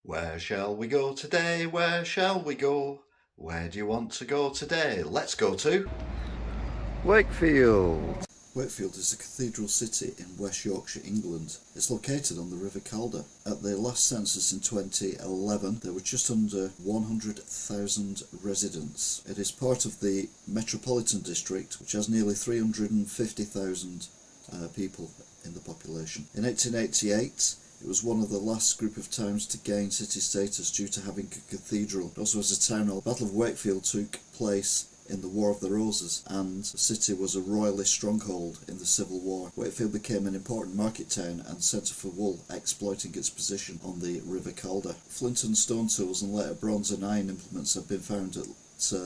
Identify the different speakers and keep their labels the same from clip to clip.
Speaker 1: Where shall we go today? Where shall we go? Where do you want to go today? Let's go to Wakefield.
Speaker 2: Wakefield is a cathedral city in West Yorkshire, England. It's located on the River Calder. At the last census in 2011, there were just under 100,000 residents. It is part of the Metropolitan District, which has nearly 350,000 people in the population. In 1888, it was one of the last group of towns to gain city status due to having a cathedral. It also has a town hall. The Battle of Wakefield took place in the War of the Roses, and the city was a royalist stronghold in the Civil War. Wakefield became an important market town and centre for wool, exploiting its position on the River Calder. Flint and stone tools and later bronze and iron implements have been found at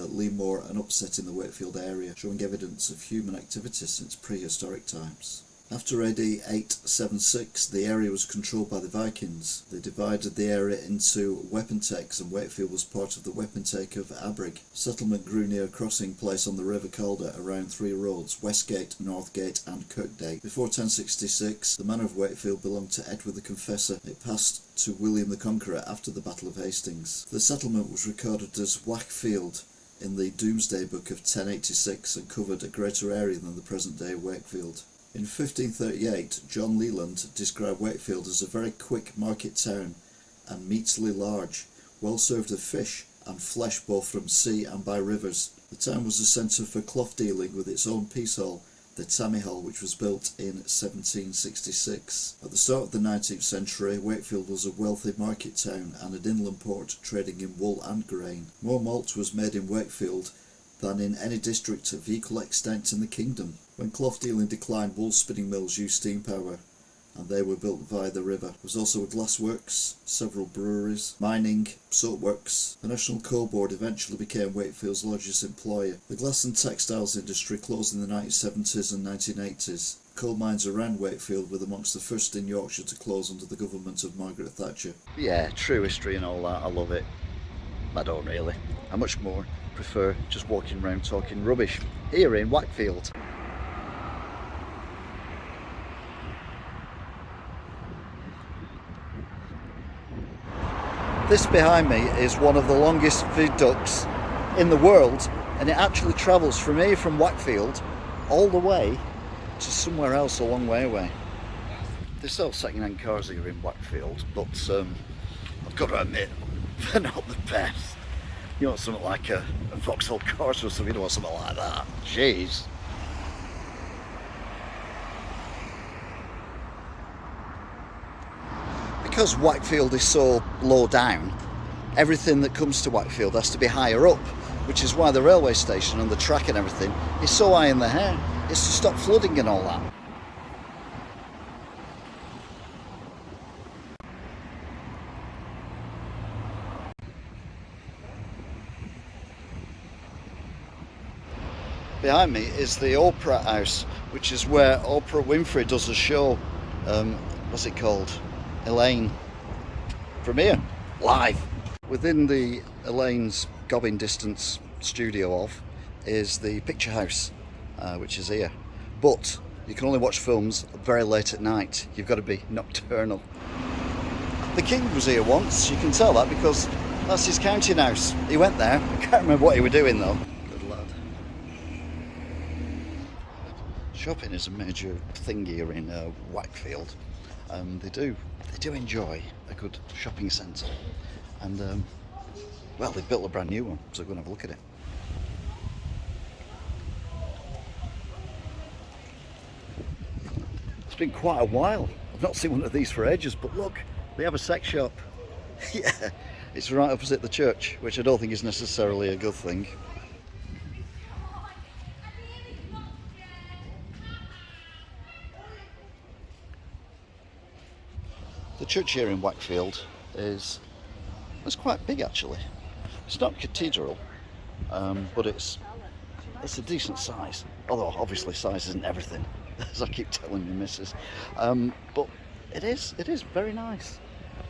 Speaker 2: Leamore and Upset in the Wakefield area, showing evidence of human activity since prehistoric times. After AD 876, the area was controlled by the Vikings. They divided the area into wapentakes, and Wakefield was part of the wapentake of Abrig. Settlement grew near a crossing place on the River Calder around three roads: Westgate, Northgate and Kirkgate. Before 1066, the manor of Wakefield belonged to Edward the Confessor. It passed to William the Conqueror after the Battle of Hastings. The settlement was recorded as Wakefield in the Domesday Book of 1086 and covered a greater area than the present-day Wakefield. In 1538, John Leland described Wakefield as a very quick market town and meatily large, well served of fish and flesh both from sea and by rivers. The town was a centre for cloth dealing with its own piece hall, the Tammy Hall, which was built in 1766. At the start of the 19th century, Wakefield was a wealthy market town and an inland port trading in wool and grain. More malt was made in Wakefield than in any district of equal extent in the kingdom. When cloth dealing declined, wool spinning mills used steam power, and they were built via the river. There was also a glass works, several breweries, mining, soap works. The National Coal Board eventually became Wakefield's largest employer. The glass and textiles industry closed in the 1970s and 1980s. Coal mines around Wakefield were amongst the first in Yorkshire to close under the government of Margaret Thatcher.
Speaker 1: Yeah, true history and all that. I love it. I don't really. I much more prefer just walking around talking rubbish here in Wakefield. This behind me is one of the longest viaducts in the world, and it actually travels from here, from Wakefield, all the way to somewhere else a long way away. They sell second-hand cars here in Wakefield, but I've got to admit, they're not the best. You want something like a Vauxhall Corsa or something, you don't want something like that. Jeez. Because Wakefield is so low down, everything that comes to Wakefield has to be higher up, which is why the railway station and the track and everything is so high in the air. It's to stop flooding and all that. Behind me is the Opera House, which is where Oprah Winfrey does a show. What's it called? Elaine. From here, live. Within the Elaine's gobbing distance studio of is the Picture House, which is here. But you can only watch films very late at night. You've got to be nocturnal. The King was here once, you can tell that because that's his counting house. He went there, I can't remember what he was doing though. Good lad. Shopping is a major thing here in Wakefield. They do enjoy a good shopping centre, and well, they built a brand new one, so we're going to have a look at it. It's been quite a while. I've not seen one of these for ages, but look, they have a sex shop. Yeah, it's right opposite the church, which I don't think is necessarily a good thing. The church here in Wakefield it's quite big actually. It's not a cathedral, but it's a decent size. Although obviously size isn't everything, as I keep telling the missus. But it is very nice.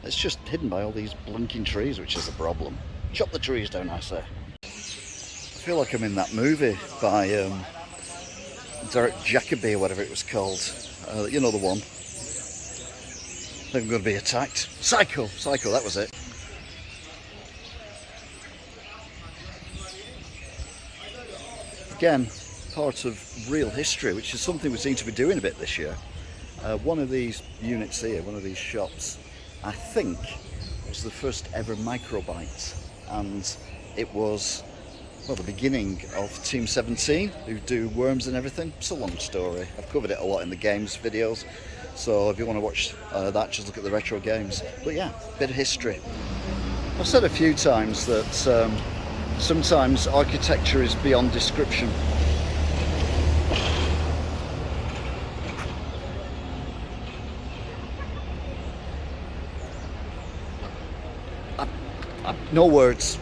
Speaker 1: It's just hidden by all these blinking trees, which is a problem. Chop the trees down, I say. I feel like I'm in that movie by Derek Jacobi or whatever it was called. You know the one. I think I'm going to be attacked. Psycho, that was it. again, part of real history, which is something we seem to be doing a bit this year. One of these units here, one of these shops, I think was the first ever Microbyte, and it was, well, the beginning of Team 17, who do worms and everything. It's a long story. I've covered it a lot in the games videos, so if you want to watch that, just look at the retro games. But yeah, bit of history. I've said a few times that sometimes architecture is beyond description. No words.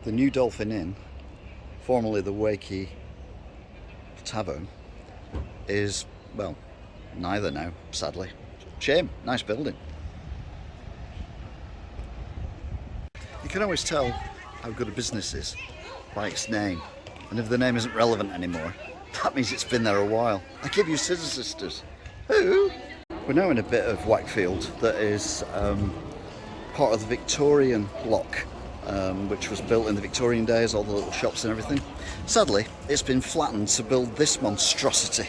Speaker 1: The new Dolphin Inn, formerly the Wakefield Tavern, is, well, neither now, sadly. Shame, nice building. You can always tell how good a business is by its name, and if the name isn't relevant anymore, that means it's been there a while. I give you Scissor Sisters. Who? We're now in a bit of Wakefield that is part of the Victorian block, which was built in the Victorian days, all the little shops and everything. Sadly, it's been flattened to build this monstrosity,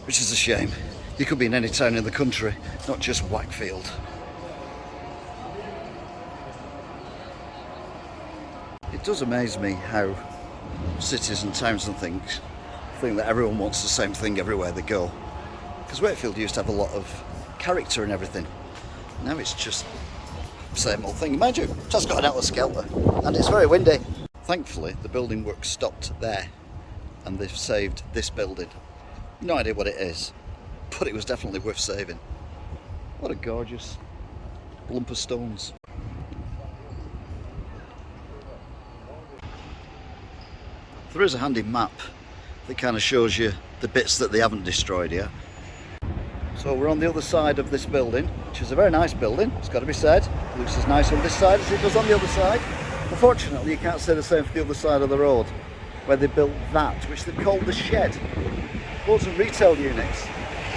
Speaker 1: which is a shame. You could be in any town in the country, not just Wakefield. It does amaze me how cities and towns and things think that everyone wants the same thing everywhere they go. Because Wakefield used to have a lot of character and everything. Now it's just the same old thing. Mind you, it has got an Atlas Skelter, and it's very windy. Thankfully, the building work stopped there, and they've saved this building. No idea what it is, but it was definitely worth saving. What a gorgeous lump of stones. There is a handy map that kind of shows you the bits that they haven't destroyed yet. So we're on the other side of this building, which is a very nice building, it's got to be said. It looks as nice on this side as it does on the other side. Unfortunately, you can't say the same for the other side of the road, where they built that, which they've called the Shed. Loads of retail units.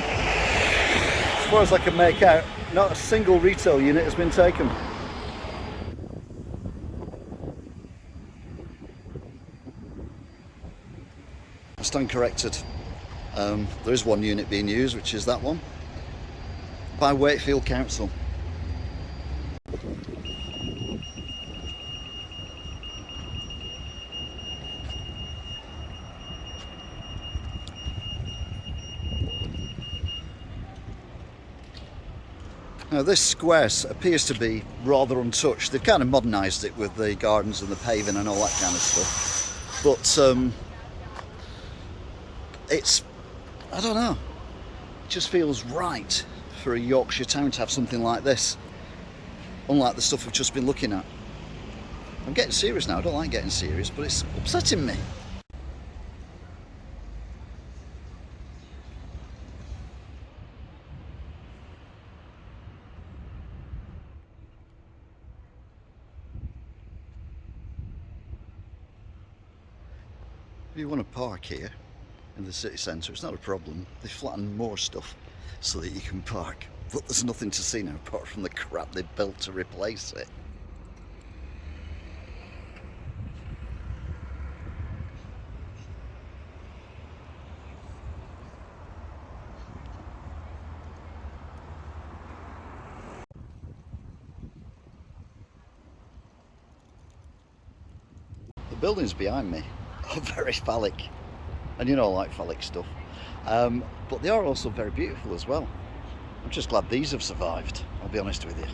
Speaker 1: As far as I can make out, not a single retail unit has been taken. I stand corrected. There is one unit being used, which is that one, by Wakefield Council. Now this square appears to be rather untouched. They've kind of modernised it with the gardens and the paving and all that kind of stuff. But it's, I don't know, it just feels right for a Yorkshire town to have something like this, unlike the stuff we've just been looking at. I'm getting serious now, I don't like getting serious, but it's upsetting me. If you want to park here in the city centre, it's not a problem. They flattened more stuff so that you can park, but there's nothing to see now apart from the crap they built to replace it. The buildings behind me are very phallic, and you know I like phallic stuff, but they are also very beautiful as well. I'm just glad these have survived, I'll be honest with you.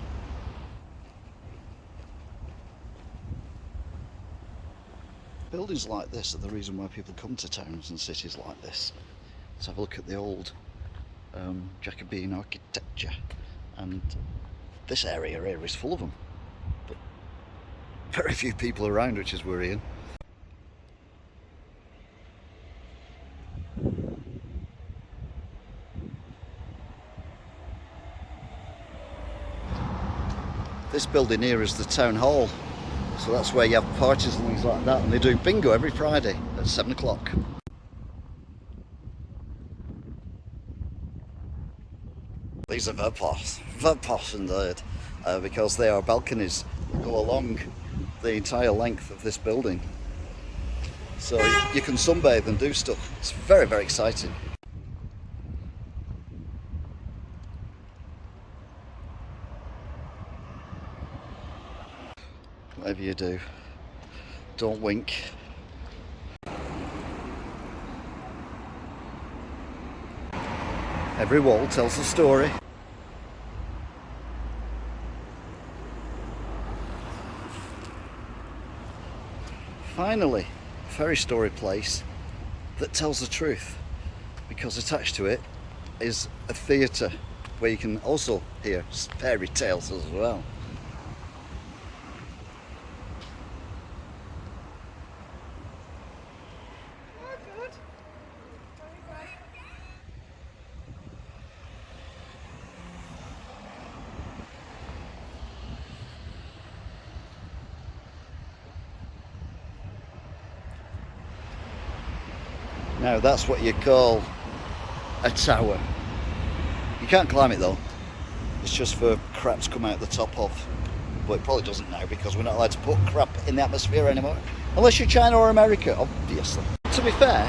Speaker 1: Buildings like this are the reason why people come to towns and cities like this. Let's have a look at the old Jacobean architecture, and this area here is full of them, but very few people around, which is worrying. This building here is the town hall, so that's where you have parties and things like that, and they do bingo every Friday at 7 o'clock. These are Verpos indeed. because they are balconies that go along the entire length of this building. So you can sunbathe and do stuff. It's very, very exciting. Whatever you do, don't wink. Every wall tells a story. Finally, a fairy story place that tells the truth, because attached to it is a theatre where you can also hear fairy tales as well. Now that's what you call a tower. You can't climb it though. It's just for crap to come out the top of. But it probably doesn't now because we're not allowed to put crap in the atmosphere anymore. Unless you're China or America, obviously. To be fair,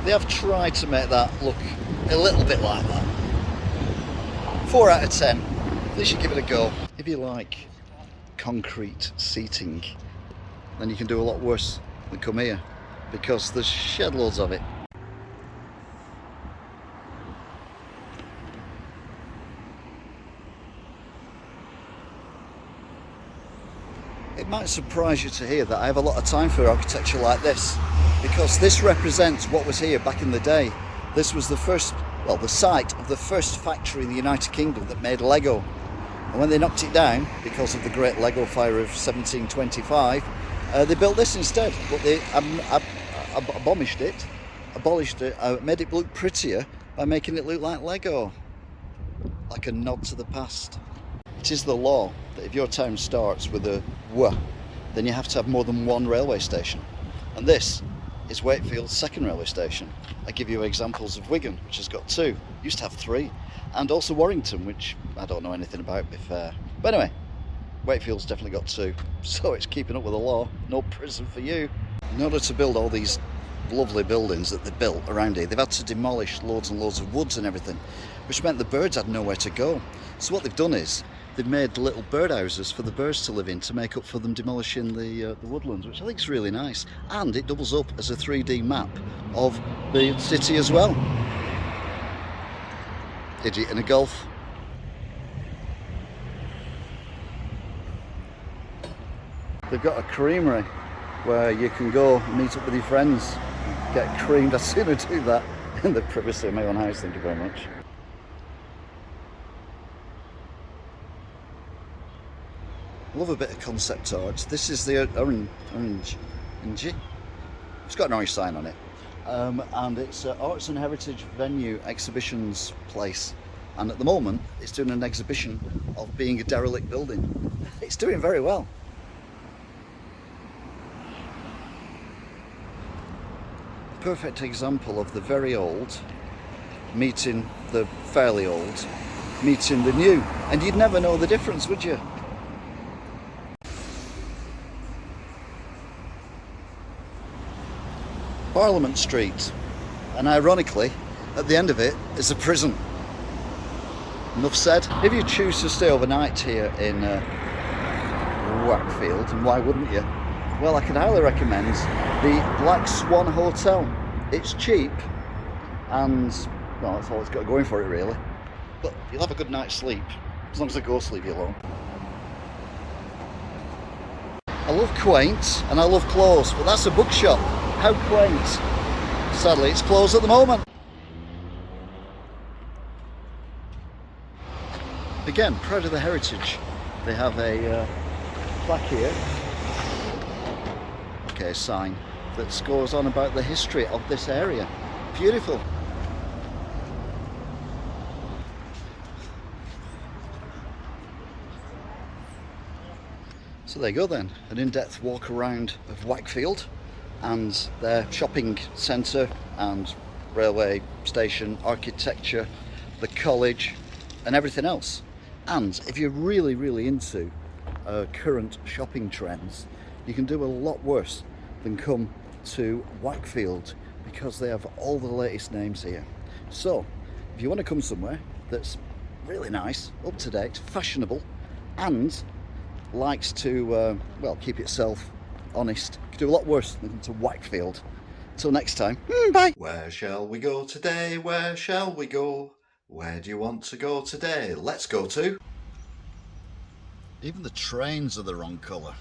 Speaker 1: they have tried to make that look a little bit like that. 4 out of 10. They should give it a go. If you like concrete seating, then you can do a lot worse than come here, because there's shed loads of it. It might surprise you to hear that I have a lot of time for architecture like this, because this represents what was here back in the day. This was the site of the first factory in the United Kingdom that made Lego. And when they knocked it down, because of the Great Lego Fire of 1725, they built this instead. But they abolished it, made it look prettier by making it look like Lego. Like a nod to the past. It is the law that if your town starts with a W, then you have to have more than one railway station. And this is Wakefield's second railway station. I give you examples of Wigan, which has got 2, used to have 3, and also Warrington, which I don't know anything about, to be fair. But anyway, Wakefield's definitely got 2, so it's keeping up with the law. No prison for you. In order to build all these lovely buildings that they built around here, they've had to demolish loads and loads of woods and everything, which meant the birds had nowhere to go. So what they've done is they've made little birdhouses for the birds to live in to make up for them demolishing the woodlands, which I think is really nice. And it doubles up as a 3D map of the city as well. Idiot in a golf. They've got a creamery where you can go and meet up with your friends, get creamed. I'd sooner do that in the privacy of my own house, thank you very much. I love a bit of concept art. This is the orange. It's got an orange sign on it. And it's an Arts and Heritage Venue exhibitions place. And at the moment, it's doing an exhibition of being a derelict building. It's doing very well. A perfect example of the very old meeting the fairly old, meeting the new. And you'd never know the difference, would you? Parliament Street, and ironically at the end of it is a prison. Enough said. If you choose to stay overnight here in Wakefield, and why wouldn't you? Well, I can highly recommend the Black Swan Hotel. It's cheap and, well, that's all it's got going for it really, but you'll have a good night's sleep as long as the ghosts leave you alone. I love quaint and I love clothes, but that's a bookshop. How quaint. Sadly, it's closed at the moment. Again, proud of the heritage. They have a plaque here. Okay, a sign that goes on about the history of this area. Beautiful. So there you go then, an in-depth walk around of Wakefield and their shopping centre and railway station, architecture, the college and everything else. And if you're really, really into current shopping trends, you can do a lot worse than come to Wakefield, because they have all the latest names here. So if you want to come somewhere that's really nice, up to date, fashionable, and likes to well, keep itself honest, you can do a lot worse than come to Wakefield. Till next time, bye. Where shall we go today? Where shall we go? Where do you want to go today? Let's go to... Even the trains are the wrong colour.